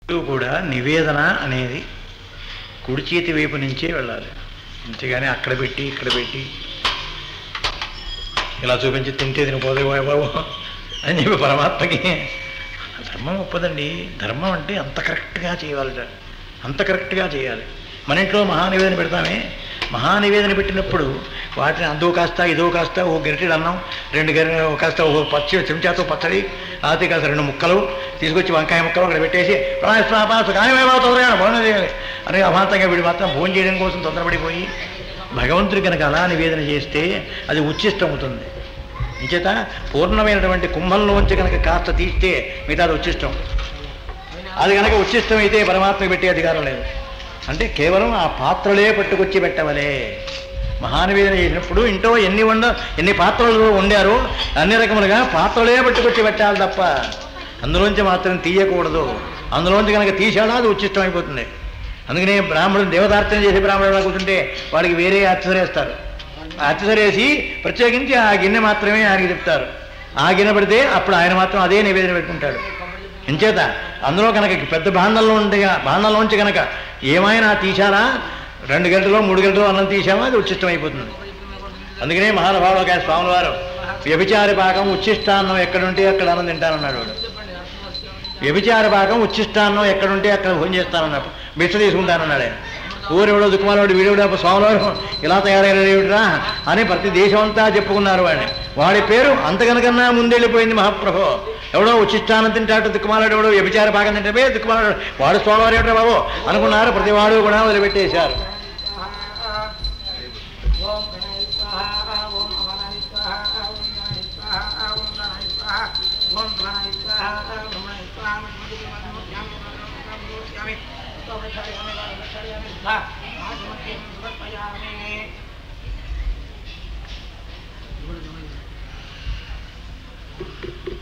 కూడా నివేదన అనేది కుడి చేతి వైపు నుంచే వెళ్ళాలి. అంతేగాని అక్కడ పెట్టి ఇక్కడ పెట్టి ఇలా చూపించి తింటే తినిపోతే బాబు అని చెప్పి పరమాత్మకి ధర్మం ఒప్పదండి. ధర్మం అంటే అంత కరెక్ట్గా చేయాలట, అంత కరెక్ట్గా చేయాలి. మన ఇంట్లో మహానివేదన పెడతామే, మహానివేదన పెట్టినప్పుడు వాటిని అందో కాస్త ఇదో కాస్త ఓ గరిటెడు అన్నం, 2 గరిటెలు కాస్త ఓ చెంచాతో పచ్చడి, ఆతి కాస్త 2 ముక్కలు తీసుకొచ్చి వంకాయ ముక్కలు అక్కడ పెట్టేసి భోజనం చేయాలి అని అమాంతంగా వీడు మాత్రం భోజనం చేయడం కోసం తొందరపడిపోయి భగవంతుడి కనుక అలా నివేదన చేస్తే అది ఉచ్చిష్టం అవుతుంది. ఇంచేత పూర్ణమైనటువంటి కుంభంలోంచి కనుక కాస్త తీస్తే మిగతాది ఉచ్చిష్టం. అది కనుక ఉచ్చిష్టం అయితే పరమాత్మకి పెట్టే అధికారం లేదు. అంటే కేవలం ఆ పాత్రలే పట్టుకొచ్చి పెట్టవలే. మహానివేదన చేసినప్పుడు ఇంట్లో ఎన్ని పాత్రలు వండారో అన్ని రకములుగా పాత్రలే పట్టుకొచ్చి పెట్టాలి తప్ప అందులోంచి మాత్రం తీయకూడదు. అందులోంచి కనుక తీసాడా అది ఉచ్చిష్టం అయిపోతుంది. అందుకనే బ్రాహ్మణుడు దేవతార్చన చేసి బ్రాహ్మణుడు కూర్చుంటే వాడికి వేరే అర్చసరేస్తారు. అర్చసరేసి ప్రత్యేకించి ఆ గిన్నె మాత్రమే ఆయనకి చెప్తారు. ఆ గిన్నె పెడితే అప్పుడు ఆయన మాత్రం అదే నివేదన పెట్టుకుంటాడు. ఇంచేత అందులో కనుక పెద్ద భాండంలోంచి కనుక ఏమైనా తీశారా 2 గంటలో 3 గంటలో అన్నం తీసామా అది ఉచ్చిష్టం అయిపోతుంది. అందుకనే మహానుభావుడు స్వాముల వారు వ్యభిచార పాకం ఉచ్చిష్టాన్నం ఎక్కడుంటే అక్కడ అన్నం తింటానన్నాడు. వాడు వ్యభిచార పాకం ఉచ్చిష్టాన్నం ఎక్కడుంటే అక్కడ భోజనం చేస్తానన్నాడు, బిచ్చ తీసుకుంటానన్నాడు ఆయన. ఊరెవడో దుఃఖమాలవాడు వీడెవడో స్వాములవారు ఇలా తయారయ్యేవిడ్రా అని ప్రతి దేశం అంతా చెప్పుకున్నారు వాడిని. వాడి పేరు అంతకనకన్నా ముందెళ్ళిపోయింది మహాప్రభు. ఎవడో ఉచ్చిష్టానం తింటాడు దిక్కుమాలాడు, ఎవడో వ్యభిచార భాగం తింటే దిక్కుమాలాడు, వాడు స్వామివారు ఏమిట్రా బాబు అనుకున్నారు. ప్రతి వాడు కూడా వదిలిపెట్టేశారు.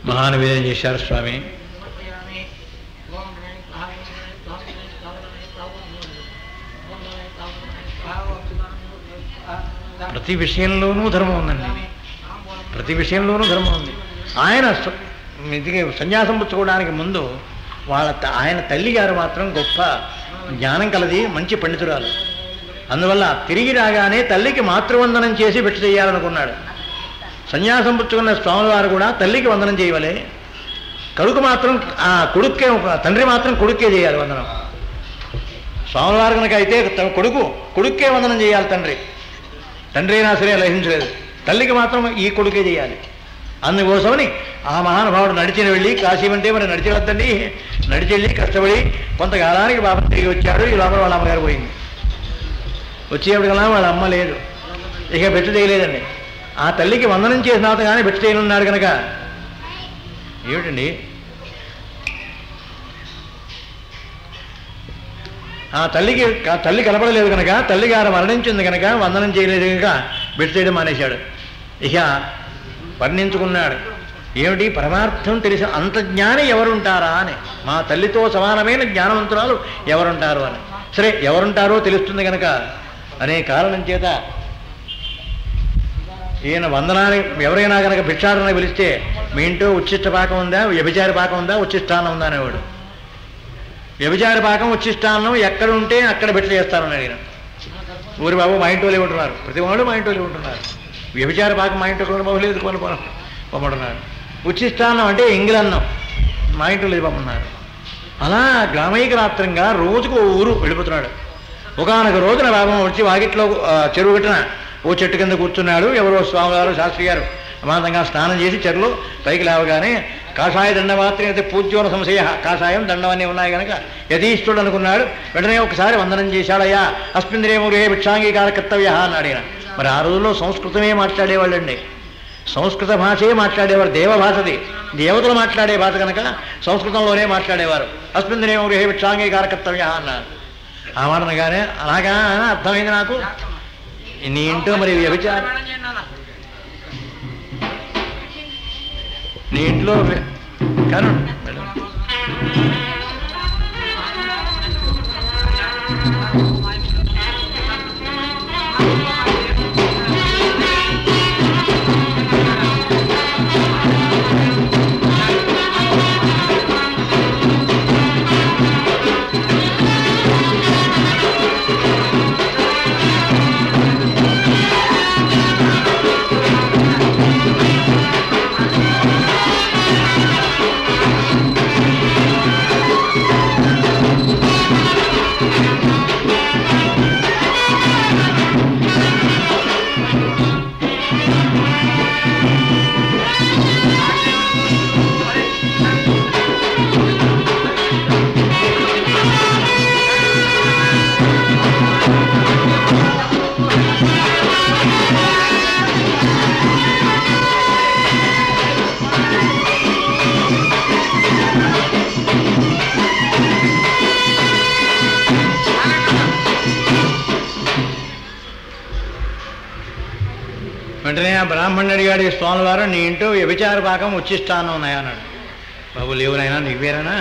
మహానివేదన చేశారు స్వామి. ప్రతి విషయంలోనూ ధర్మం ఉందండి, ప్రతి విషయంలోనూ ధర్మం ఉంది. ఆయన సన్యాసం పుచ్చుకోవడానికి ముందు ఆయన తల్లి గారు మాత్రం గొప్ప జ్ఞానం కలది, మంచి పండితురాలు. అందువల్ల తిరిగి రాగానే తల్లికి మాతృవందనం చేసి పెట్టి చేయాలనుకున్నాడు. సన్యాసం పుచ్చుకున్న స్వాముల వారు కూడా తల్లికి వందనం చేయవలే, కొడుకు మాత్రం కొడుక్కే, తండ్రి మాత్రం కొడుక్కే చేయాలి వందనం. స్వాముల వారు కనుక అయితే కొడుక్కే వందనం చేయాలి, తండ్రి అయినా సరే లభించలేదు, తల్లికి మాత్రం ఈ కొడుకే చేయాలి. అందుకోసమని ఆ మహానుభావుడు నడిచిన వెళ్ళి కాశీ అంటే మరి నడిచి వద్దండి, నడిచి వెళ్ళి కష్టపడి కొంతకాలానికి బాబా తిరిగి వచ్చాడు. ఈ లోపల వాళ్ళ అమ్మగారు పోయింది. వచ్చేప్పటికల్లా వాళ్ళ అమ్మ లేదు, ఇక బెట్టు చేయలేదండి. ఆ తల్లికి వందనం చేసిన కానీ బెట్టు చేయనున్నాడు కనుక ఏమిటండి ఆ తల్లి కనపడలేదు కనుక, తల్లిగారు మరణించింది కనుక వందనం చేయలేదు కనుక బెట్టు చేయడం మానేశాడు. ఇక వర్ణించుకున్నాడు, ఏమిటి పరమార్థం తెలిసి అంత జ్ఞాని ఎవరుంటారా అని, మా తల్లితో సమానమైన జ్ఞానవంతురాలు ఎవరుంటారు అని. సరే ఎవరుంటారో తెలుస్తుంది కనుక అనే కారణం చేత ఈయన వందనాన్ని ఎవరైనా కనుక భిక్షాటన పిలిస్తే మీ ఇంట్లో ఉచ్చిష్ట పాకం ఉందా, వ్యభిచార పాకం ఉందా, ఉచ్చిష్టాన్నం ఉందా అనేవాడు. వ్యభిచార పాకం ఉచ్చిష్టాన్నం ఎక్కడ ఉంటే అక్కడ భిక్ష చేస్తానని అడిగిన. ఊరి బాబు మా ఇంట్లో ఉంటున్నారు, ప్రతి వాళ్ళు మా ఇంట్లో ఉంటున్నారు. వ్యభిచార పాకం మా ఇంట్లో లేదు పొమ్మంటున్నారు. ఉచ్చిష్టాన్నం అంటే ఎంగిలన్నం మా ఇంట్లో లేదు పొమ్మన్నారు. అలా గ్రామైకరాత్రంగా రోజుకు ఊరు వెళ్ళిపోతున్నాడు. ఒకనొక రోజున బాబం వచ్చి వాకిట్లో చెరువు కట్టిన ఓ చెట్టు కింద కూర్చున్నాడు. ఎవరో స్వామివారు శాస్త్రి గారు అమాంతంగా స్నానం చేసి చెరువులో పైకి లేవగానే కాషాయ దండమాత్రం అయితే పూజ్యోన సంశయ, కాషాయం దండం అన్నీ ఉన్నాయి కనుక యతీష్ఠుడు అనుకున్నాడు. వెంటనే ఒకసారి వందనం చేశాడయ్యా, అస్మింద్రేమో రే భిక్షాంగీకార కర్తవ్య అన్నాడు ఆయన. మరి ఆ రోజుల్లో సంస్కృతమే మాట్లాడేవాళ్ళండి, సంస్కృత భాషే మాట్లాడేవారు, దేవభాషది, దేవతలు మాట్లాడే భాష కనుక సంస్కృతంలోనే మాట్లాడేవారు. అస్మింద్రేమో రే భిక్షాంగీకార కర్తవ్య అన్నారు. ఆ మాటనగానే అలాగా అర్థమైంది నాకు. నీ ఇంట్లో మరి వ్యభిచారం, నీ ఇంట్లో కానీ వెంటనే ఆ బ్రాహ్మణుడు అడిగాడు, ఈ స్వామివారు నీ ఇంటూ వ్యభిచార పాకం ఉచ్చిష్టానం ఉన్నాయా అన్నాడు. బాబు లేవునైనా నువ్వేనా?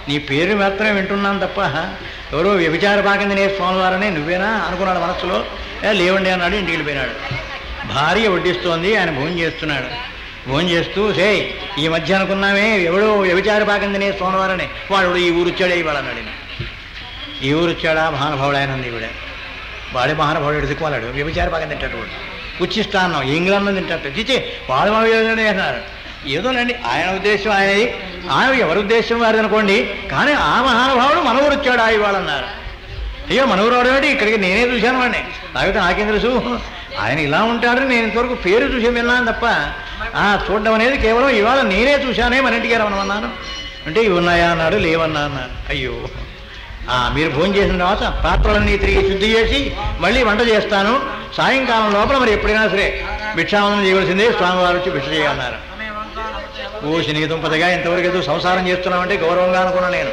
నీ పేరు మాత్రమే వింటున్నాను తప్ప ఎవరో వ్యభిచార పాకం తినే స్వామివారనే నువ్వేనా అనుకున్నాడు మనస్సులో. లేవండి అన్నాడు. ఇంటికి వెళ్ళిపోయినాడు. భార్య వడ్డిస్తోంది, ఆయన భోజనం చేస్తున్నాడు. భోజనం చేస్తూ ఈ మధ్య అనుకున్నామే ఎవడో వ్యభిచార పాకం తినే స్వామివారనే, వాడు ఈ ఊరు వచ్చాడే ఇవాళ అన్నాడు. ఈ ఊరు వచ్చాడా? మహానుభావుడు ఆయన ఉంది. ఇవిడ వాడే మహానుభావుడు ఎడుచుకోవాలాడు. వ్యభిచార పాకం తింటాడు వాడు. ఉచ్చిష్టాన్నం ఇంగ్లాండ్లో తింటాడు. చిచి వాడు మా అన్నారు. ఏదోనండి ఆయన ఉద్దేశం ఆయనది, ఆయన ఎవరి ఉద్దేశం వారిది అనుకోండి. కానీ ఆ మహానుభావుడు మన ఊరు వచ్చాడా ఇవాళ అన్నారు. అయ్యో మన ఊరు వాడు ఇక్కడికి నేనే చూశాను వాడిని, లేకపోతే నాకేం తెలుసు ఆయన ఇలా ఉంటాడని నేను ఇంతవరకు పేరు చూసి విన్నాను తప్ప చూడడం అనేది కేవలం ఇవాళ నేనే చూశానే, మన ఇంటికి రమ్మన్నాను అంటే ఇవి ఉన్నాయా అన్నాడు. లేవన్నా అన్నారు. అయ్యో మీరు భోజనం చేసిన తర్వాత పాత్రలన్నీ తిరిగి శుద్ధి చేసి మళ్ళీ వంట చేస్తాను, సాయంకాలం లోపల మరి ఎప్పుడైనా సరే భిక్షావందనం చేయవలసిందే, స్వామివారు వచ్చి భిక్ష చేయన్నారు. శని దుంపదగా ఇంతవరకు ఏదో సంసారం చేస్తున్నామంటే గౌరవంగా అనుకున్నా నేను.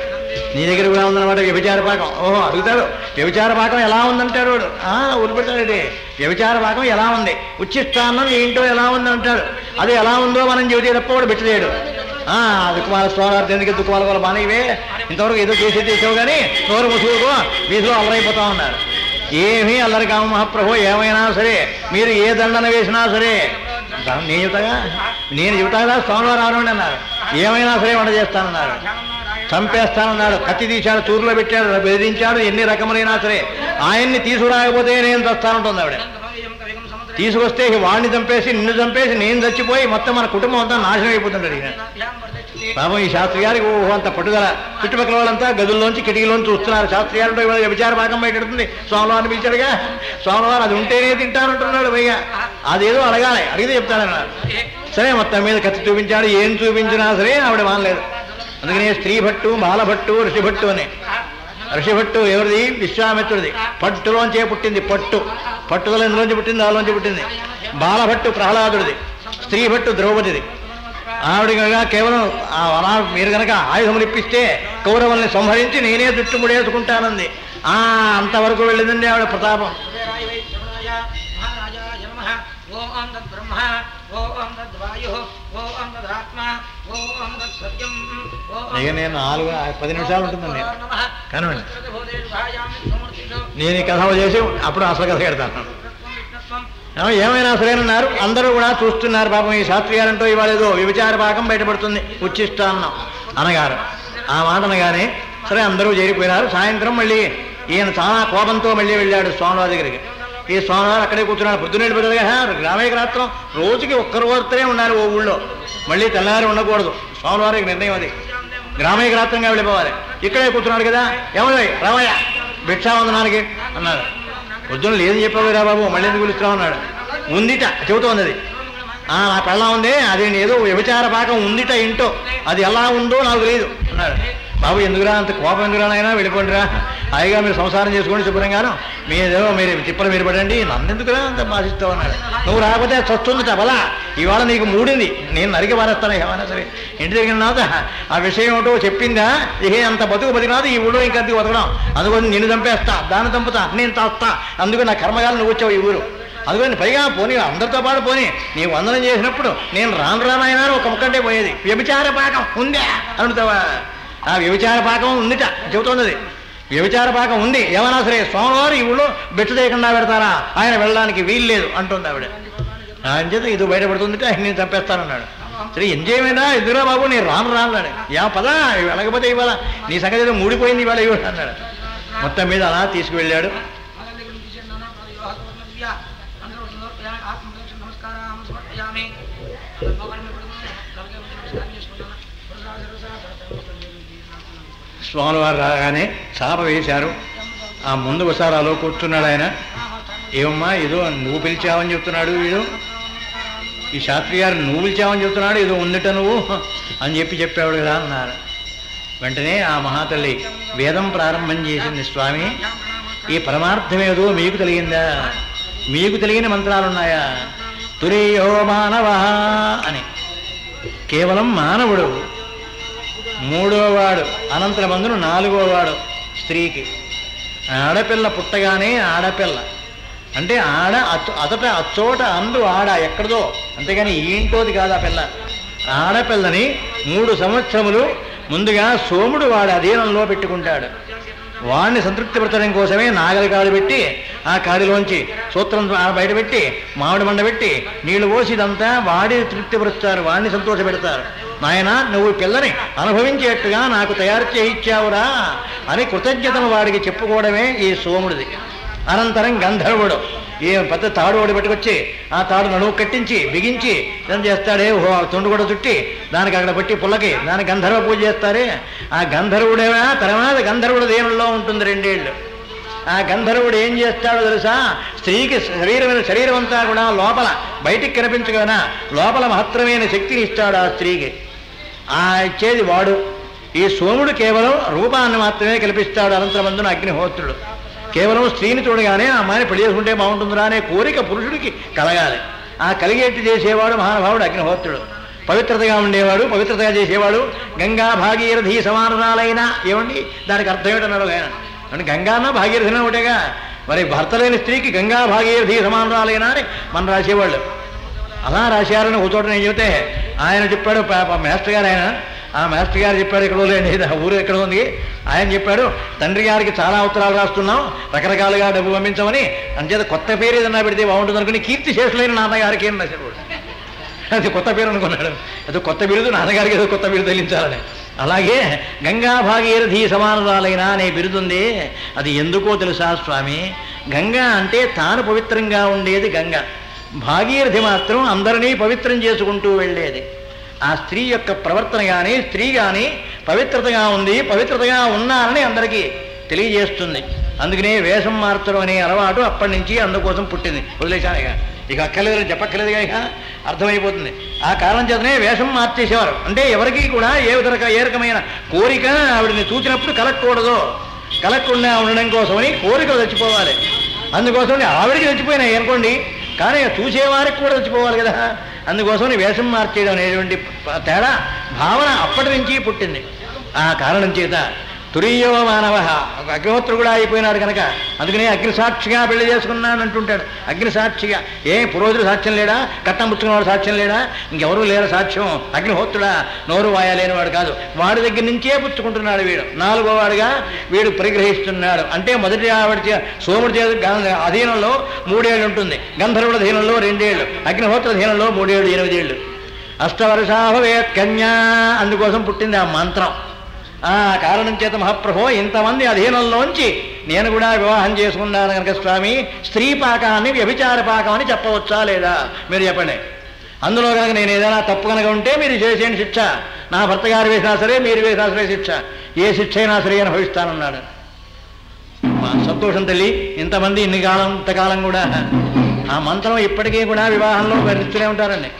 నీ దగ్గర కూడా ఉందన్నమాట వ్యభిచార పాకం. ఓహో అడుగుతాడు, వ్యభిచార పాకం ఎలా ఉందంటాడు వాడు. ఉరిపెడతాడు. వ్యభిచార పాకం ఎలా ఉంది, ఉచ్చిష్టాన్నం ఏంటో ఎలా ఉందంటాడు. అది ఎలా ఉందో మనం చెబితే తప్ప వాడు భిక్ష చేయడు. దుఃఖమాల స్వామి ఎందుకు దుఃఖమాల వాళ్ళ బానివే ఇంతవరకు ఏదో చేసావు కానీ నోరు ముసుగుకో వీధిలో అల్లరైపోతా ఉన్నారు. ఏమీ అల్లరి కాము మహాప్రభు, ఏమైనా సరే మీరు ఏ దండన వేసినా సరే నేను చెబుతాగా స్వామివారు ఆనండి అన్నారు. ఏమైనా సరే వంట చేస్తానన్నారు, చంపేస్తానన్నాడు. కత్తి తీశాడు, చూరులో పెట్టాడు, బెదిరించాడు. ఎన్ని రకములైనా సరే ఆయన్ని తీసుకురాకపోతే నేను చస్తానంటుంది ఆవిడ. తీసుకొస్తే వాడిని చంపేసి నిన్ను చంపేసి నేను చచ్చిపోయి మొత్తం మన కుటుంబం అంతా నాశనం అయిపోతుంటాడు. పాపం ఈ శాస్త్రి గారికి అంత పట్టుదల. చుట్టుపక్కల వాళ్ళంతా గదుల్లోంచి కిటికీలోంచి చూస్తున్నారు. శాస్త్రి గారు ఇవాళ వ్యభిచార భాగం బయటెడుతుంది. స్వామివారిని పిలిచాడుగా, స్వామివారు అది ఉంటేనే తింటానంటున్నాడు. భయ్యా అదేదో అడగాలి, అడిగితే చెప్తాడన్నాడు. సరే మొత్తం మీద కత్తి చూపించాడు. ఏం చూపించినా సరే ఆవిడ మానలేదు. అందుకనే స్త్రీ భట్టు, బాలభట్టు, ఋషిభట్టు అని. ఋషిభట్టు ఎవరిది? విశ్వామిత్రుడిది. పట్టులోంచే పుట్టింది. పట్టుదల ఇందులోంచి పుట్టింది, దానిలోంచి పుట్టింది. బాలభట్టు ప్రహ్లాదుడిది. స్త్రీ భట్టు ద్రౌపదిది. ఆవిడ కనుక కేవలం మీరు కనుక ఆయుధములు ఇప్పిస్తే కౌరవుల్ని సంహరించి నేనే చుట్టుముడేసుకుంటానంది. అంతవరకు వెళ్ళిందండి ఆవిడ ప్రతాపం. ఇక నేను 10 నిమిషాలు ఉంటుందండి కానివ్వండి. నేను ఈ కథ చేసి అప్పుడు అసలు కథ పెడతాను. ఏమైనా సరేనన్నారు. అందరూ కూడా చూస్తున్నారు. పాపం ఈ శాస్త్రి గారంటూ ఇవాళ ఏదో వ్యభిచార భాగం బయటపడుతుంది, ఉచ్చిష్టాన్నం అనగారు. ఆ మాట అనగానే సరే అందరూ చేరిపోయినారు. సాయంత్రం మళ్ళీ ఈయన చాలా కోపంతో మళ్ళీ వెళ్ళాడు స్వామివారి దగ్గరికి. ఈ స్వామివారు అక్కడే కూర్చున్నాడు. పొద్దున్న వెళ్ళిపోతుందిగా గ్రామీణ రాత్రం రోజుకి ఒక్కరోజుతోనే ఉన్నారు ఓ ఊళ్ళో. మళ్ళీ తెల్లారి ఉండకూడదు. స్వామివారికి నిర్ణయం అది. గ్రామీణ రాత్రంగా వెళ్ళిపోవాలి. ఇక్కడే కూర్చున్నాడు కదా, ఏమయ్య రామయ్య భిక్షావందనానికి అన్నారు. పొద్దున్న లేదని చెప్పావు రా బాబు, మళ్ళీ ఎందుకు పిలుస్తా ఉన్నాడు. ఉందిట చెబుతోంది అది. నా పెళ్ళం ఉంది, అది ఏదో వ్యభిచార పాకం ఉందిట ఇంటో, అది ఎలా ఉందో నాకు తెలియదు అన్నాడు. బాబు ఎందుకురా అంత కోపం ఎందుకురానైనా వెళ్ళిపోండిరా, హాయిగా మీరు సంసారం చేసుకోండి శుభ్రంగాను, మీరేదో మీరు తిప్పలు మీరు పడండి, నన్నెందుకురా అంత భాషిస్తావు అన్నాడు. నువ్వు రాకపోతే చస్తుందిట బలా, ఇవాళ నీకు మూడింది, నేను నరికి పారేస్తాను ఏమైనా సరే. ఇంటి దగ్గర నాత ఆ విషయం ఏమిటో చెప్పిందా, ఇహే అంత బతుకు బతికినాదు ఈ ఊళ్ళో ఇంకా అంతకు బతకడం, అందుకని నిన్ను చంపేస్తా, దాన్ని చంపుతా, నేను తాస్తా, అందుకని నా కర్మగాలు నువ్వు వచ్చావు ఈ ఊరు, అందుకని పైగా పోనీ అందరితో పాటు పోనీ నీవు వందనం చేసినప్పుడు నేను రానాయన ఒక ముక్కంటే పోయేది. వ్యభిచార పాకం ఉందా అనుతావా? ఆ వ్యభిచార పాకం ఉందిట చెబుతోంది. వ్యభిచార పాకం ఉంది, ఏమన్నా సరే స్వామివారు ఈ ఊళ్ళో బెట్టు చేయకుండా పెడతారా, ఆయన వెళ్ళడానికి వీలు లేదు అంటుంది ఆవిడ. ఆయన చేత ఇది బయటపడుతుందిట, నేను చంపేస్తానన్నాడు. సరే ఎంజేమైనా ఎదురా బాబు నేను రాన్నాడు. పదా వెళ్ళకపోతే ఇవాళ నీ సంగతి ఏదో మూడిపోయింది ఇవాళ ఇవాళ అన్నాడు. మొత్తం మీద అలా తీసుకువెళ్ళాడు. స్వామివారు రాగానే చాప వేశారు. ఆ ముందు ఒకసారి అలో కూర్చున్నాడు ఆయన. ఏమమ్మా ఏదో నువ్వు పిలిచావని చెప్తున్నాడు వీడు, ఈ శాస్త్రి గారు నువ్వు పిలిచావని చెప్తున్నాడు, ఏదో ఉందిట నువ్వు అని చెప్పాడు కదా అన్నారు. వెంటనే ఆ మహాతల్లి వేదం ప్రారంభం చేసింది. స్వామి ఈ పరమార్థం ఏదో మీకు తెలియందా, మీకు తెలియని మంత్రాలున్నాయా? తురియో మానవ అని కేవలం మానవుడు, మూడోవాడు అనంతర బంధును, నాలుగోవాడు స్త్రీకి. ఆడపిల్ల పుట్టగానే ఆడపిల్ల అంటే ఆడ అతట అచ్చోట అందు ఆడ ఎక్కడదో, అంతేగాని ఈ ఇంటోది కాదు ఆ పిల్ల. ఆడపిల్లని 3 సంవత్సరములు ముందుగా సోముడు వాడి అధీనంలో పెట్టుకుంటాడు. వాడిని సంతృప్తిపరచడం కోసమే నాగలి కాడు పెట్టి ఆ కాడిలోంచి సూత్రం బయటపెట్టి మామిడి మండ పెట్టి నీళ్లు పోసి ఇదంతా వాడి తృప్తిపరుస్తారు, వాడిని సంతోష పెడతారు. నాయన నువ్వు పిల్లని అనుభవించేట్టుగా నాకు తయారు చేయించావురా అని కృతజ్ఞతను వాడికి చెప్పుకోవడమే ఈ సోముడిది. అనంతరం గంధర్వుడు ఈ పెద్ద తాడు ఒకటి పట్టుకొచ్చి ఆ తాడు నడువు కట్టించి బిగించి ఏం చేస్తాడే, తుండు కూడా చుట్టి దానికి అక్కడ పెట్టి పుల్లకి దానికి గంధర్వ పూజ చేస్తారే. ఆ గంధర్వుడేనా తర్వాత గంధర్వుడు దేవుల్లో ఉంటుంది 2 ఏళ్ళు. ఆ గంధర్వుడు ఏం చేస్తాడో తెలుసా, స్త్రీకి శరీరం అంతా కూడా లోపల బయటికి కనిపించగలనా లోపల మహత్తరమైన శక్తిని ఇస్తాడు ఆ స్త్రీకి. ఆ ఇచ్చేది వాడు. ఈ సోముడు కేవలం రూపాన్ని మాత్రమే కల్పిస్తాడు. అనంతరమందున అగ్నిహోత్రుడు కేవలం స్త్రీని చూడగానే ఆ అమ్మాయిని పెళ్లి చేసుకుంటే బాగుంటుందిరా అనే కోరిక పురుషుడికి కలగాలి. ఆ కలిగేట్టు చేసేవాడు మహానుభావుడు అగ్నిహోత్రుడు. పవిత్రతగా ఉండేవాడు, పవిత్రతగా చేసేవాడు. గంగా భాగీరథి సమానాలైన ఏమండి దానికి అర్థం ఏమిటన్నాడు ఆయన. అంటే గంగాన భాగీరథిన ఒకటేగా, మరి భర్త లేని స్త్రీకి గంగా భాగీరథి సమానాలైన అని మనం రాసేవాళ్ళు. అలా రాశారని ఒక చోట నేను చెబితే ఆయన చెప్పాడు, మాస్టర్ గారు ఆయన, ఆ మాస్టర్ గారు చెప్పాడు, ఎక్కడో లేని ఊరు ఎక్కడ ఉంది, ఆయన చెప్పాడు తండ్రి గారికి చాలా ఉత్తరాలు రాస్తున్నాం, రకరకాలుగా డబ్బు పంపించామని, అంచేత కొత్త పేరు ఏదన్నా పెడితే బాగుంటుంది అనుకుని కీర్తిశేషులైన నాన్నగారికి ఏం రాశాడు. అది కొత్త పేరు అనుకున్నాడు, ఏదో కొత్త బిరుదు నాన్నగారికి ఏదో కొత్త బిరుదు తెలియించాలని. అలాగే గంగా భాగీరథి సమానురాలైన అనే బిరుదుంది. అది ఎందుకో తెలుసా స్వామి, గంగా అంటే తాను పవిత్రంగా ఉండేది గంగ, భాగీరథి మాత్రం అందరినీ పవిత్రం చేసుకుంటూ వెళ్ళేది. ఆ స్త్రీ యొక్క ప్రవర్తన కానీ స్త్రీ కానీ పవిత్రతగా ఉంది, పవిత్రతగా ఉన్నారని అందరికీ తెలియజేస్తుంది. అందుకనే వేషం మార్చడం అనే అలవాటు అప్పటి నుంచి అందుకోసం పుట్టింది. వదిలేశాను ఇక అక్కర్లేదు చెప్పక్కర్లేదుగా, ఇక అర్థమైపోతుంది. ఆ కారణం చేతనే వేషం మార్చేసేవారు. అంటే ఎవరికి కూడా ఏ రకమైన కోరిక ఆవిడని చూసినప్పుడు కలగకూడదు, కలగకుండా ఉండడం కోసమని కోరికలు చచ్చిపోవాలి. అందుకోసమని ఆవిడికి చచ్చిపోయినాయి అనుకోండి, కానీ చూసేవారికి కూడా చచ్చిపోవాలి కదా. అందుకోసం వేషం మార్చేయడం అనేటువంటి తేడా భావన అప్పటి నుంచి పుట్టింది. ఆ కారణం చేత తురీయో మానవ అగ్నిహోత్రుడు కూడా అయిపోయినాడు కనుక అందుకనే అగ్నిసాక్షిగా పెళ్లి చేసుకున్నాను అంటుంటాడు. అగ్నిసాక్షిగా పురోహితుడు సాక్ష్యం లేడా, కట్నం పుచ్చుకున్నవాడు సాక్ష్యం లేడా, ఇంకెవరూ లేరు సాక్ష్యం. అగ్నిహోత్రుడా నోరు వాయలేనివాడు కాదు, వాడి దగ్గర నుంచే పుచ్చుకుంటున్నాడు వీడు. 4వ వాడిగా వీడు పరిగ్రహిస్తున్నాడు. అంటే మొదటి ఆవిడ సోముడి అధీనంలో 3 ఏళ్ళు ఉంటుంది, గంధర్వుల అధీనంలో 2 ఏళ్ళు, అగ్నిహోత్ర అధీనంలో 3 ఏళ్ళు 8 ఏళ్ళు. అష్టవర్షాభవేత్ కన్యా, అందుకోసం పుట్టింది ఆ మంత్రం. ఆ కారణం చేత మహాప్రభో ఇంతమంది అధీనంలోంచి నేను కూడా వివాహం చేసుకున్నాను కనుక స్వామి స్త్రీ పాకాన్ని వ్యభిచార పాకం అని చెప్పవచ్చా లేదా మీరు చెప్పండి. అందులో కనుక నేను ఏదైనా తప్పు కనుక ఉంటే మీరు చేసేయండి శిక్ష, నా భర్త గారు వేసినా సరే మీరు వేసినా సరే శిక్ష, ఏ శిక్ష అయినా సరే అనుభవిస్తానన్నాడు. సంతోషం తల్లి, ఇంతమంది ఇంతకాలం కూడా ఆ మంత్రం ఇప్పటికీ కూడా వివాహంలో భరిస్తూనే ఉంటారండి.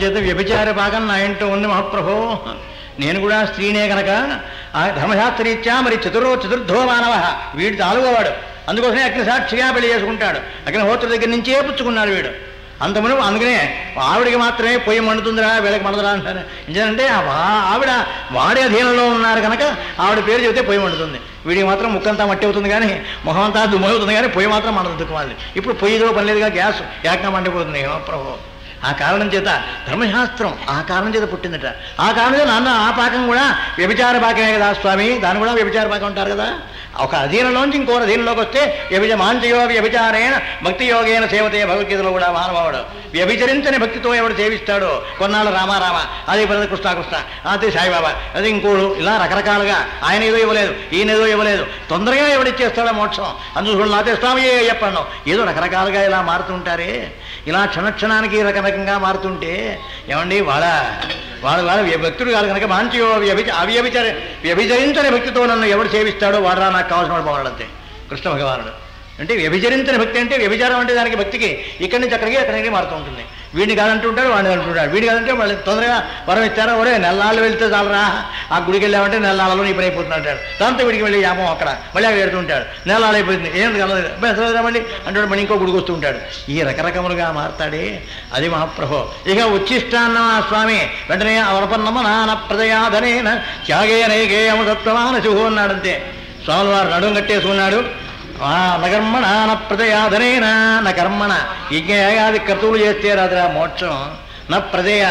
చేత వ్యభిచార భాగం నా ఇంట్లో ఉంది మహాప్రభో. నేను కూడా స్త్రీనే కనుక ఆ ధర్మశాస్త్రరీత్యా మరి చతుర్థో మానవ, వీడు 4వ వాడు. అందుకోసమే అగ్నిసాక్షిగా పెళ్లి చేసుకుంటాడు. అగ్నిహోత్రుడి దగ్గర నుంచే పుచ్చుకున్నాడు వీడు. అంతమును అందుకనే ఆవిడికి మాత్రమే పొయ్యి మండుతుందిరా వీళ్ళకి మండుతురా అంటారు. ఎందుకంటే ఆవిడ వాడి అధీనంలో ఉన్నారు కనుక ఆవిడ పేరు చెబితే పొయ్యి మండుతుంది. వీడికి మాత్రం ముక్కంతా మట్టి అవుతుంది కానీ మొహం అంతా దుమ్ముతుంది కానీ పొయ్యి మాత్రం మండదు దుఃఖమాలి. ఇప్పుడు పొయ్యితో పని లేదుగా, గ్యాస్ ఏకంగా మండిపోతుంది. ప్రభు ఆ కారణం చేత ధర్మశాస్త్రం ఆ కారణం చేత పుట్టిందట. ఆ కారణం చేత నాన్న ఆ పాకం కూడా వ్యభిచార పాకమే కదా స్వామి, దాన్ని కూడా వ్యభిచార పాకం అంటారు కదా. ఒక అధీనంలోంచి ఇంకో అధీనంలోకి వస్తే మాంచయో వ్యభిచారేణ భక్తి యోగేన సేవతే. భగవద్గీతలో కూడా మహానుభావుడు వ్యభిచరించని భక్తితో ఎవడు సేవిస్తాడో కొన్నాళ్ళు రామారామ, అదే పద కృష్ణ, అదే సాయిబాబా, అదే ఇంకోడు, ఇలా రకరకాలుగా ఆయన ఏదో ఇవ్వలేదు ఈయన ఏదో ఇవ్వలేదు, తొందరగా ఎవడిచ్చేస్తాడో మోక్షం. అందుకు నాతే స్వామి చెప్పండి ఏదో రకరకాలుగా ఇలా మారుతుంటారే. ఇలా క్షణక్షణానికి రకరకంగా మారుతుంటే ఏమండి వాళ్ళ భక్తుడు కాదు కనుక మాంచయో వ్యభిచరించని భక్తితో నన్ను ఎవడు సేవిస్తాడో వాడరా నాకు కావాల్సిన వాడు బాగుండంతే కృష్ణ భగవానుడు. అంటే వ్యభిచరించని భక్తి అంటే వ్యభిచారం అంటే దానికి భక్తికి ఇక్కడి నుంచి అక్కడికి అక్కడికి మారుతూ ఉంటుంది. వీడిని కాదంటుంటాడు వాడిని అంటుంటాడు, వీడి కాదంటే వాళ్ళు తొందరగా వరం ఇచ్చారా ఒరే నెలనాళ్ళు వెళ్తే చాలరా, ఆ గుడికి వెళ్ళామంటే నెలనాళ్ళలో నీ పని అయిపోతుంది అంటాడు. దాంతో వీడికి వెళ్ళి యాపం అక్కడ మళ్ళీ అక్కడ పెడుతుంటాడు, నెలనాళ్ళు అయిపోతుంది ఏం కలదు మళ్ళీ అంటాడు, మళ్ళీ ఇంకో గుడికి వస్తూ ఉంటాడు. ఈ రకరకములుగా మారుతాడే అది మహాప్రభు. ఇక ఉచ్చిష్టాన్న స్వామి వెంటనే అవరపన్నమ్మ నాన ప్రజయాధనేన త్యాగే నైకే అమృతత్వమానశు అన్నాడంతే. స్వామి వారు నడుం కట్టేసుకున్నాడు. నకర్మణ నా ప్రజయాధనేన నా కర్మణ యజ్ఞయాగాది క్రతువులు చేస్తే రాదురా మోక్షం. నా ప్రజయ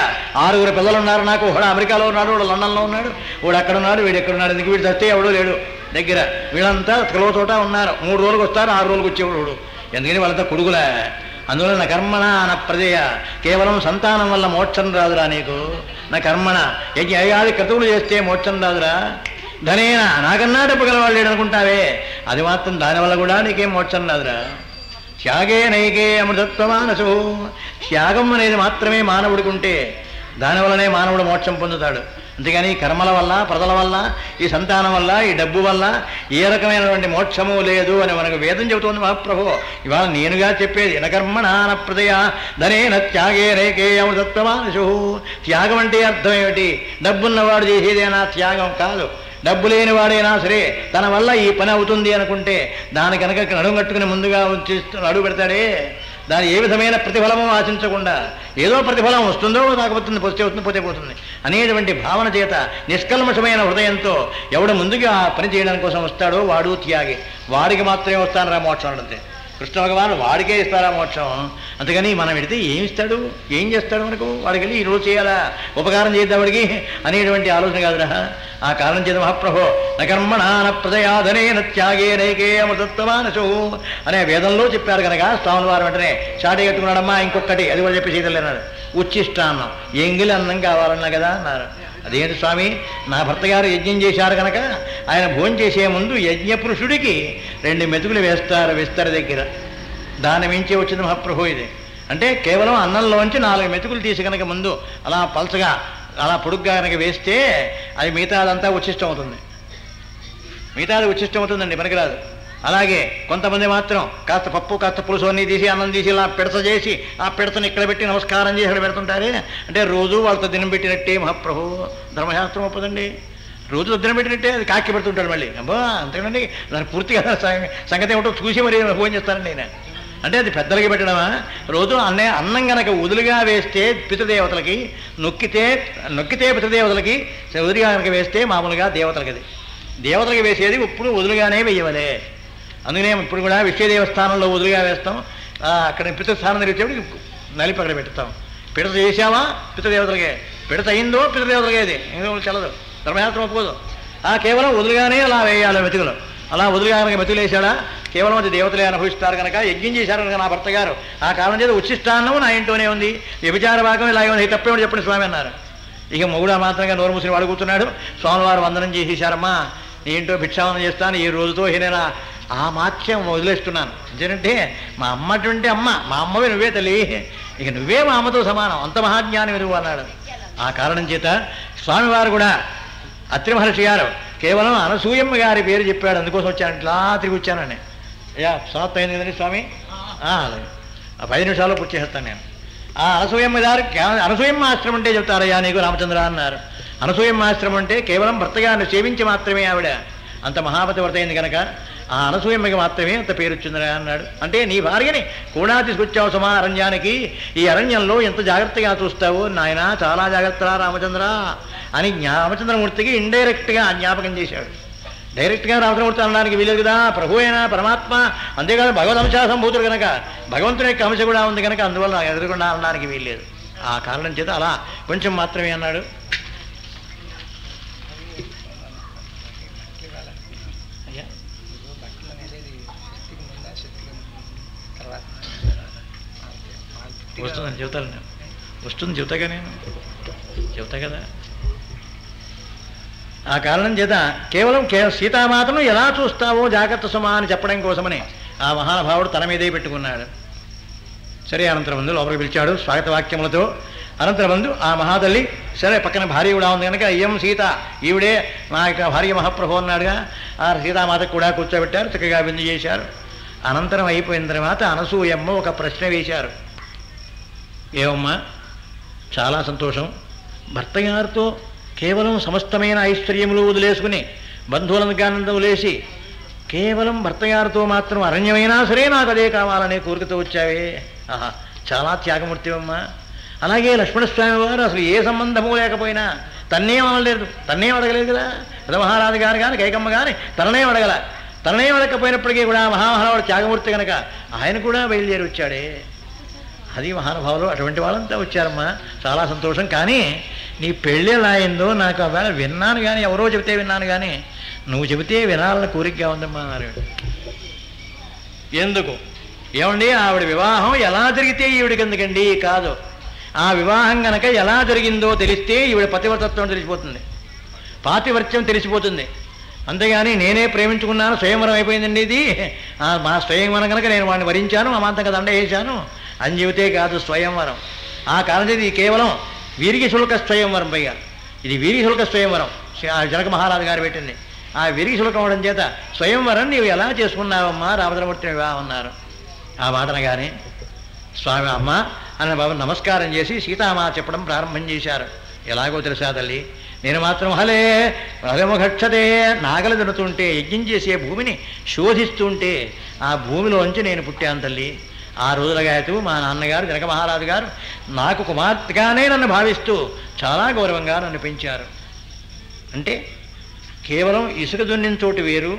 6 పిల్లలు ఉన్నారు నాకు, వాడు అమెరికాలో ఉన్నాడు, వాడు లండన్లో ఉన్నాడు, వాడు అక్కడ ఉన్నాడు, వీడు ఎక్కడున్నాడు, ఎందుకు వీడు చస్తే ఎవడో లేడు దగ్గర. వీళ్ళంతా కలో చోట ఉన్నారు, 3 రోజులకు వస్తారు, 6 రోజులకు వచ్చేవాడు. ఎందుకని వాళ్ళంతా కొడుకులే. అందువల్ల నా కర్మణ నా ప్రజయ కేవలం సంతానం వల్ల మోక్షం రాదురా నీకు. నా కర్మణ యజ్ఞయాగాది క్రతువులు చేస్తే మోక్షం రాదురా. ధనేనా నాకన్నా డబ్బు గలవాళ్ళు లేడు అనుకుంటావే, అది మాత్రం దానివల్ల కూడా నీకేం మోక్షం రాదురా. త్యాగే నైకే అమృతత్వమానసు. త్యాగం అనేది మాత్రమే మానవుడికి ఉంటే దానివల్లనే మానవుడు మోక్షం పొందుతాడు. అంతేగాని కర్మల వల్ల ప్రజల వల్ల ఈ సంతానం వల్ల ఈ డబ్బు వల్ల ఏ రకమైనటువంటి మోక్షము లేదు అని మనకు వేదం చెబుతోంది మహాప్రభు. ఇవాళ నేనుగా చెప్పేది నకర్మణ ప్రజయ ధనేన త్యాగే నైకే అమృతత్వమానసు. త్యాగం అంటే అర్థం ఏమిటి? డబ్బున్నవాడు చేసేదేనా త్యాగం కాదు. డబ్బు లేని వాడైనా సరే తన వల్ల ఈ పని అవుతుంది అనుకుంటే దాని కనుక నడుము కట్టుకుని ముందుగా అడుగు పెడతాడే, దాని ఏ విధమైన ప్రతిఫలము ఆశించకుండా ఏదో ప్రతిఫలం వస్తుందో రాకపోతుంది, పోతే వస్తుంది పోతే పోతుంది అనేటువంటి భావన చేత నిష్కల్మషమైన హృదయంతో ఎవడు ముందుగా పని చేయడానికి కోసం వస్తాడో వాడు త్యాగి. వాడికి మాత్రమే వస్తానరా మోక్షం అంటే. కృష్ణ భగవాను వాడికే ఇస్తారా మోక్షం. అందుకని మనం పెడితే ఏమి ఇస్తాడు, ఏం చేస్తాడు మనకు? వాడికి వెళ్ళి ఈరోజు చేయాలా, ఉపకారం చేద్దాం వాడికి అనేటువంటి ఆలోచన కాదురా. ఆ కారణం చేత మహాప్రభు నకర్మణ ప్రజయాధనేన త్యాగే నైకే అమృతత్వమానసు అనే వేదంలో చెప్పారు కనుక స్వామి వారు వెంటనే చాటి కట్టుకున్నాడమ్మా ఇంకొకటి అది కూడా చెప్పి చేయలేనాడు. ఉచ్చిష్టాన్నం ఎంగిలి అన్నం కావాలన్నా కదా అన్నారు. అదేంటి స్వామి, నా భర్త గారు యజ్ఞం చేశారు కనుక ఆయన భోజనం చేసే ముందు యజ్ఞపురుషుడికి 2 మెతుకులు వేస్తారు విస్తర దగ్గర. దాని మించి వచ్చింది మహాప్రభు ఇది. అంటే కేవలం అన్నంలోంచి 4 మెతుకులు తీసి కనుక ముందు అలా పలచగా అలా పొడుగ్గా కనుక వేస్తే అది మిగతాదంతా ఉచ్చిష్టం అవుతుంది. మిగతాది ఉచ్చిష్టం అవుతుందండి, పనికిరాదు. అలాగే కొంతమంది మాత్రం కాస్త పప్పు కాస్త పులుసు అన్నీ తీసి అన్నం తీసి ఇలా పిడత చేసి ఆ పిడతను ఇక్కడ పెట్టి నమస్కారం చేసి ఇక్కడ పెడుతుంటారే, అంటే రోజు వాళ్ళతో దినం పెట్టినట్టే మహాప్రభు. ధర్మశాస్త్రం ఒప్పదండి, రోజు దినం పెట్టినట్టే అది కాకి పెడుతుంటాడు మళ్ళీ. అబ్బా అంతేనండి, దాని పూర్తిగా సంగతి ఏమిటో చూసి మరి ఫోన్ చేస్తానండి నేను. అంటే అది పెద్దలకి పెట్టడమా? రోజు అన్నం గనక వదులుగా వేస్తే పితృదేవతలకి, నొక్కితే పితృదేవతలకి, వదులుగా కనుక వేస్తే మామూలుగా దేవతలకి. అది దేవతలకి వేసేది ఇప్పుడు వదులుగానే వేయవలే. అందుకనే ఇప్పుడు కూడా విశ్వదేవస్థానంలో వదులుగా వేస్తాం, అక్కడ పితృస్థానం తెరిచేప్పుడు నలిపి అక్కడ పెడతాం. పిడత చేసావా పితృదేవతలకే, పిడత అయిందో పితృదేవతలకే. అది ఏదో చల్లదు, ధర్మశాస్త్రం ఒప్పుకోదు. కేవలం వదులుగానే అలా వేయాలి మెతుకులు. అలా వదులుగా కనుక మెతుకులు వేసాడా కేవలం అది దేవతలే అనుభవిస్తారు కనుక, యజ్ఞం చేశారు కనుక నా భర్త గారు. ఆ కారణం చేత ఉచ్చిష్టాన్నం నా ఇంట్లోనే ఉంది, వ్యభిచార భాగం ఇలాగే ఉంది, తప్పేమని చెప్పండి స్వామి అన్నారు. ఇక మొగుడు మాత్రంగా నోరు మూసిన వాడు కూర్చున్నాడు. స్వామివారు వందనం చేసేశారమ్మా, నీ ఇంట్లో భిక్షావనం చేస్తాను, ఈ రోజుతో నేను ఆ మాత్యం వదిలేస్తున్నాను. ఎందుకంటే మా అమ్మ అటువంటి అమ్మ, మా అమ్మవే నువ్వే తల్లి, ఇక నువ్వే మా అమ్మతో సమానం, అంత మహాజ్ఞానం నువ్వు అన్నాడు. ఆ కారణం చేత స్వామివారు కూడా అత్రి మహర్షి గారు కేవలం అనసూయమ్మ గారి పేరు చెప్పాడు, అందుకోసం వచ్చాను, ఇట్లా తిరిగి వచ్చానని. అయ్యా సమాప్తం అయింది కదండి స్వామి, 5 నిమిషాల్లో పూర్తి చేస్తాను నేను. ఆ అనసూయమ్మ గారు అనసూయమ్మ ఆశ్రమం అంటే చెప్తారయ్యా నీకు రామచంద్ర అన్నారు. అనసూయమ్మ ఆశ్రమం అంటే కేవలం భర్త గారిని సేవించి మాత్రమే ఆవిడ అంత మహాపతి వ్రత అయింది కనుక ఆ అనసూయమ్మకి మాత్రమే అంత పేరు వచ్చిందిరా అన్నాడు. అంటే నీ భార్యని కూడా తీసుకొచ్చావు సుమా అరణ్యానికి, ఈ అరణ్యంలో ఎంత జాగ్రత్తగా చూస్తావు నాయన, చాలా జాగ్రత్తరా రామచంద్ర అని రామచంద్రమూర్తికి ఇండైరెక్ట్గా జ్ఞాపకం చేశాడు. డైరెక్ట్గా రామచంద్రమూర్తి అనడానికి వీలేదు కదా, ప్రభు అయినా పరమాత్మ, అంతేకాదు భగవద్ సంభూతుడు కనుక భగవంతుని యొక్క అంశ కూడా ఉంది కనుక అందువల్ల ఎదురుకుండా అనడానికి వీల్లేదు. ఆ కారణం చేత అలా కొంచెం మాత్రమే అన్నాడు. వస్తుందని చెబుతాను నేను, వస్తుంది చెబుతాగా, నేను చెబుతా కదా. ఆ కారణం చేత కేవలం సీతామాతను ఎలా చూస్తావో జాగ్రత్త సుమా అని చెప్పడం కోసమని ఆ మహానుభావుడు తన మీదే పెట్టుకున్నాడు. సరే, అనంతరమందు లోపలికి పిలిచాడు స్వాగత వాక్యములతో. అనంతరమందు ఆ మహాతల్లి, సరే పక్కన భార్య కూడా ఉంది కనుక అయ్యం సీత, ఈవిడే మా యొక్క భార్య మహాప్రభు అన్నాడుగా. ఆ సీతామాతకు కూడా కూర్చోబెట్టారు, చక్కగా విందు చేశారు. అనంతరం అయిపోయిన తర్వాత అనసూయమ్మ ఒక ప్రశ్న వేశారు. ఏమమ్మా, చాలా సంతోషం, భర్త గారితో కేవలం సమస్తమైన ఐశ్వర్యములు వదిలేసుకుని బంధువులను గానంద వదిలేసి కేవలం భర్త గారితో మాత్రం అరణ్యమైనా సరే నాకు అదే కావాలనే కోరికతో వచ్చావే, ఆహా చాలా త్యాగమూర్తివమ్మా. అలాగే లక్ష్మణస్వామి వారు అసలు ఏ సంబంధము లేకపోయినా తన్నేం అడగలేదు కదా. మహారాజు గారు కానీ కైకమ్మ కానీ తననే అడగకపోయినప్పటికీ కూడా మహామహానుభావుడు త్యాగమూర్తి కనుక ఆయన కూడా బయలుదేరి వచ్చాడే. అది మహానుభావులు, అటువంటి వాళ్ళంతా వచ్చారమ్మా, చాలా సంతోషం. కానీ నీ పెళ్ళి ఎలా అయిందో నాకు ఆవేళ విన్నాను కానీ, ఎవరో చెబితే విన్నాను కానీ నువ్వు చెబితే వినాలన్న కోరికగా ఉందమ్మా అన్నాడు. ఎందుకు ఏమండి, ఆవిడ వివాహం ఎలా జరిగితే ఈవిడికి ఎందుకండి? కాదు, ఆ వివాహం గనక ఎలా జరిగిందో తెలిస్తే ఈవిడ పతివ్రతత్వం తెలిసిపోతుంది, పాతివర్త్యం తెలిసిపోతుంది. అంతేగాని నేనే ప్రేమించుకున్నాను స్వయంవరం అయిపోయిందండి ఇది, మా స్వయంవరం కనుక నేను వాడిని వరించాను అమాంతంగా దండ వేశాను అని చెబితే కాదు స్వయంవరం. ఆ కారణం ఇది కేవలం వీరికి శుల్క స్వయంవరం. పైగా ఇది వీరి శుల్క స్వయంవరం జనక మహారాజు గారు పెట్టింది. ఆ వీరికి శుల్కం అవడం చేత స్వయంవరం నీవు ఎలా చేసుకున్నావమ్మా రామచంద్రమూర్తిని వివాహం అన్నారు. ఆ మాటనగానే స్వామి అమ్మ అన్న బాబు నమస్కారం చేసి సీతామాత చెప్పడం ప్రారంభం చేశారు. ఎలాగో తెలుసా తల్లి, నేను మాత్రం హలేముఖక్షతే నాగలు తిడుతుంటే యజ్ఞం చేసే భూమిని శోధిస్తుంటే ఆ భూమిలోంచి నేను పుట్టాను తల్లి. ఆ రోజులగాయతూ మా నాన్నగారు జనక మహారాజు గారు నాకు కుమార్తెగానే నన్ను భావిస్తూ చాలా గౌరవంగా నన్ను పెంచారు. అంటే కేవలం ఇసుక దున్నిన చోటు వేరు,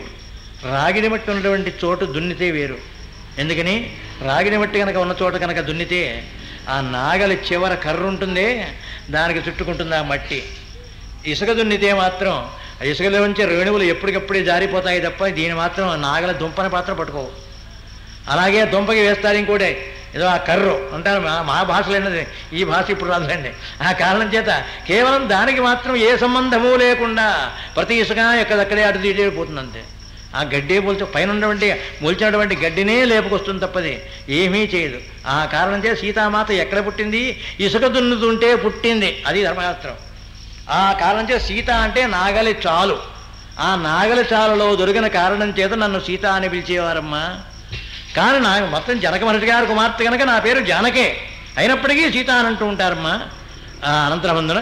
రాగిడి మట్టి ఉన్నటువంటి చోటు దున్నితే వేరు. ఎందుకని, రాగిడి మట్టి కనుక ఉన్న చోట కనుక దున్నితే ఆ నాగలి చివర కర్ర ఉంటుందే దానికి చుట్టుకుంటుంది ఆ మట్టి. ఇసుక దున్నితే మాత్రం ఇసుకలోంచి రేణువులు ఎప్పటికప్పుడే జారిపోతాయి తప్ప దీని మాత్రం నాగల దుంపని పాత్ర పట్టుకోవు. అలాగే దుంపకి వేస్తారు ఇంకోటి ఏదో ఆ కర్రు అంటారు, మా భాషలో అన్నది ఈ భాష ఇప్పుడు రాదులేండి. ఆ కారణం చేత కేవలం దానికి మాత్రం ఏ సంబంధము లేకుండా ప్రతి ఇసుక ఎక్కడక్కడే అటు తీసేపోతుంది అంతే. ఆ గడ్డే పైన మొలిచినటువంటి గడ్డినే లేపుకొస్తుంది తప్పది ఏమీ చేయదు. ఆ కారణం చేత సీతామాత ఎక్కడ పుట్టింది? ఇసుక దున్నుతుంటే పుట్టింది, అది ధర్మశాస్త్రం. ఆ కారణం చేత సీత అంటే నాగలి చాలు. ఆ నాగలి చాలులో దొరికిన కారణం చేత నన్ను సీత అని పిలిచేవారమ్మా. కానీ నాకు మొత్తం జనక మహర్షి గారి కుమార్తె కనుక నా పేరు జానకే, అయినప్పటికీ సీత అని అంటూ ఉంటారమ్మా. అనంతరమందున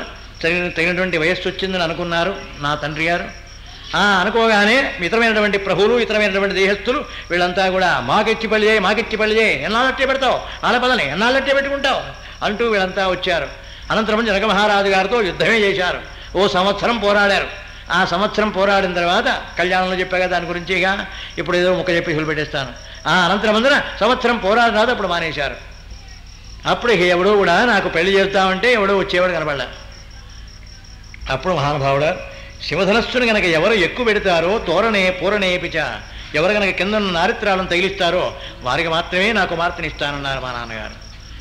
తగినటువంటి వయస్సు వచ్చిందని అనుకున్నారు నా తండ్రి గారు. అనుకోగానే ఇతరమైనటువంటి ప్రభువులు, ఇతరమైనటువంటి దేహస్థులు వీళ్ళంతా కూడా మాకెచ్చి పెళ్లి చేయి, ఎన్నాళ్ళట్టే పెడతావు, ఆడపదని ఎన్నాళ్ళట్టే పెట్టుకుంటావు అంటూ వీళ్ళంతా వచ్చారు. అనంతరం జనక మహారాజు గారితో యుద్ధమే చేశారు. ఓ సంవత్సరం పోరాడారు. ఆ సంవత్సరం పోరాడిన తర్వాత కళ్యాణంలో చెప్పాగా దాని గురించి ఇక ఇప్పుడు ఏదో ముక్క చెప్పి సులు పెట్టేస్తాను. అనంతరమందున సంవత్సరం పోరాడిన తర్వాత అప్పుడు మానేశారు. అప్పుడు ఎవడో కూడా నాకు పెళ్లి చేస్తామంటే ఎవడో వచ్చేవాడు కనబడ్డా. అప్పుడు మహానుభావుడు శివధనస్సును కనుక ఎవరు ఎక్కువ పెడతారో పూరణే పిచ, ఎవరు కనుక కింద నారిత్రాలను తగిలిస్తారో వారికి మాత్రమే నా కుమార్తెని ఇస్తానన్నారు మా నాన్నగారు.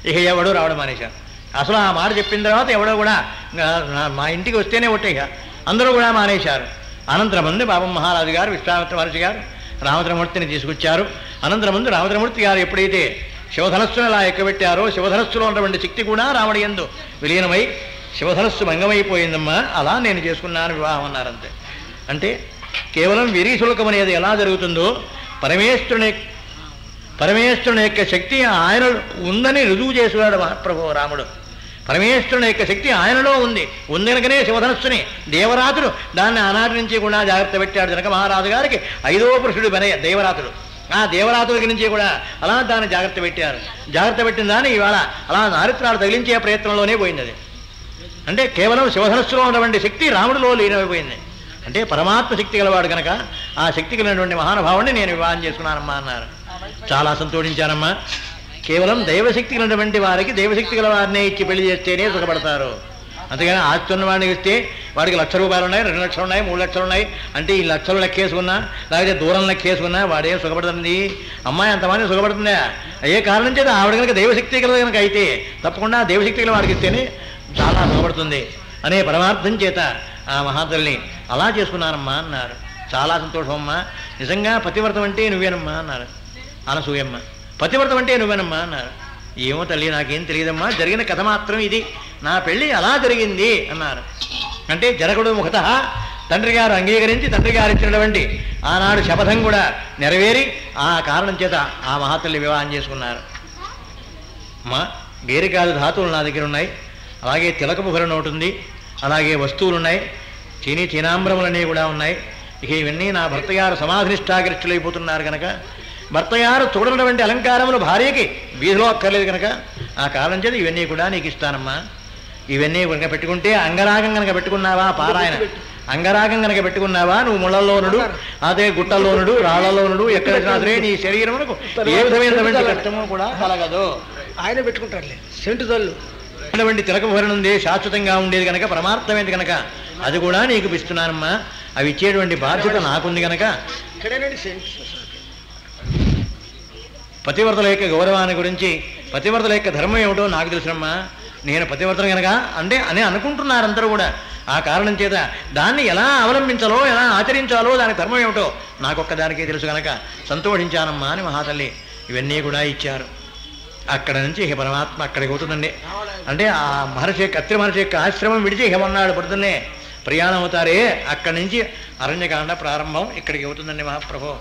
ఇక ఎవడో రావడం మానేశారు. అసలు ఆ మాట చెప్పిన తర్వాత ఎవడో కూడా మా ఇంటికి వస్తేనే ఒట్టేగా అందరూ కూడా మానేశారు. అనంతరమందు బాబా మహారాజు గారు, విశ్వామిత్ర మహర్షి గారు రామచంద్రమూర్తిని తీసుకొచ్చారు. అనంతరమందు రామచంద్రమూర్తి గారు ఎప్పుడైతే శివధనస్సును అలా ఎక్కబెట్టారో శివధనస్సులో ఉన్నటువంటి శక్తి కూడా రాముడి యందు విలీనమై శివధనస్సు భంగమైపోయిందమ్మా, అలా నేను చేసుకున్నాను వివాహం అన్నారంతే. అంటే కేవలం విరీశుల్కం అనేది ఎలా జరుగుతుందో పరమేశ్వరుని యొక్క శక్తి ఆయన ఉందని రుజువు చేసేవాడు మహాప్రభు రాముడు. పరమేశ్వరుని యొక్క శక్తి ఆయనలో ఉంది కనుకనే శివధనస్సుని దేవరాతుడు దాన్ని ఆనాటి నుంచి కూడా జాగ్రత్త పెట్టాడు. జనక మహారాజు గారికి 5వ పురుషుడు దేవరాతుడు. ఆ దేవరాతుడి నుంచి కూడా అలా దాన్ని జాగ్రత్త పెట్టారు. జాగ్రత్త పెట్టిన దాన్ని ఇవాళ అలా నారిత్రాలు తగిలించే ప్రయత్నంలోనే పోయింది. అది అంటే కేవలం శివధనస్సులో ఉన్నటువంటి శక్తి రాముడిలో లీనమైపోయింది. అంటే పరమాత్మ శక్తి గలవాడు కనుక ఆ శక్తి కలిగినటువంటి మహానుభావుడిని నేను వివాహం చేసుకున్నానమ్మా అన్నారు. చాలా సంతోషించానమ్మా. కేవలం దైవశక్తి కలిగినటువంటి వారికి దైవశక్తి గల వారినే ఇచ్చి పెళ్లి చేస్తేనే సుఖపడతారు. అంతేగాని ఆస్తి ఉన్న వాడిని ఇస్తే వాడికి ₹1,00,000 ఉన్నాయి, 2 లక్షలు ఉన్నాయి, 3 లక్షలు ఉన్నాయి అంటే ఈ లక్షలు లెక్కేసుకున్నా లేకపోతే దూరం లెక్కేసుకున్నా వాడేం సుఖపడుతుంది? అమ్మాయి అంతమంది సుఖపడుతుందా? ఏ కారణం చేత ఆవిడ కనుక దైవశక్తి గల కనుక అయితే తప్పకుండా దైవశక్తి గల వాడికి ఇస్తేనే చాలా సుఖపడుతుంది అనే పరమార్థం చేత ఆ మహాతల్ని అలా చేసుకున్నానమ్మా అన్నారు. చాలా సంతోషం అమ్మా. నిజంగా పతివ్రతం అంటే నువ్వేనమ్మా అన్నారు అనసూయమ్మ. పతివ్రతం అంటే నువ్వేనమ్మా అన్నారు. ఏమో తల్లి నాకేం తెలియదమ్మా, జరిగిన కథ మాత్రం ఇది, నా పెళ్ళి అలా జరిగింది అన్నారు. అంటే జరగడు ముఖత తండ్రి గారు అంగీకరించి తండ్రి గారు ఇచ్చినటువంటి ఆనాడు శపథం కూడా నెరవేరి ఆ కారణం చేత ఆ మహాతల్లి వివాహం చేసుకున్నారు. అమ్మా గేరికాదు ధాతువులు నా దగ్గర ఉన్నాయి, అలాగే తిలకపు భరణ ఒకటి ఉంది, అలాగే వస్తువులున్నాయి, చీనాంబరములన్నీ కూడా ఉన్నాయి. ఇక ఇవన్నీ నా భర్త గారు సమాధినిష్టాగరిష్ఠులైపోతున్నారు కనుక భర్త గారు చూడనటువంటి అలంకారములు భార్యకి వీధిలో అక్కర్లేదు కనుక ఆ కారణం చేత ఇవన్నీ కూడా నీకు ఇస్తానమ్మా. ఇవన్నీ కనుక పెట్టుకుంటే అంగరాగం కనుక పెట్టుకున్నావా పారాయణ అంగరాగం కనుక పెట్టుకున్నావా నువ్వు ముళ్ళల్లోనుడు అదే గుట్టల్లోనుడు రాళ్లలోనుడు ఎక్కడ సరే నీ శరీరమునకు ఏ విధమైనటువంటి కష్టము కూడా కలగదు. ఆయన పెట్టుకుంటారులే సెంటుదల్లు అటువంటి తిలకభరణ ఉంది, శాశ్వతంగా ఉండేది కనుక పరమార్థమైంది కనుక అది కూడా నీకు ఇస్తున్నానమ్మా. అవి ఇచ్చేటువంటి బాధ్యత నాకుంది కనుక పతివ్రతల యొక్క గౌరవాన్ని గురించి పతివ్రతల యొక్క ధర్మం ఏమిటో నాకు తెలుసునమ్మా. నేను పతివ్రతను కనుక అంటే అని అనుకుంటున్నారు అందరూ కూడా. ఆ కారణం చేత దాన్ని ఎలా అవలంబించాలో ఎలా ఆచరించాలో దాని ధర్మం ఏమిటో నాకొక్కదానికే తెలుసు కనుక సంతోషించానమ్మా అని మహాతల్లి ఇవన్నీ కూడా ఇచ్చారు. అక్కడ నుంచి ఇక పరమాత్మ అక్కడికి అవుతుందండి. అంటే ఆ మహర్షి యొక్క అత్రి మహర్షి యొక్క ఆశ్రమం విడిచి ఇకమన్నాడు పొద్దున్నే ప్రయాణం అవుతారే అక్కడి నుంచి అరణ్యకాండ ప్రారంభం ఇక్కడికి అవుతుందండి మహాప్రభు.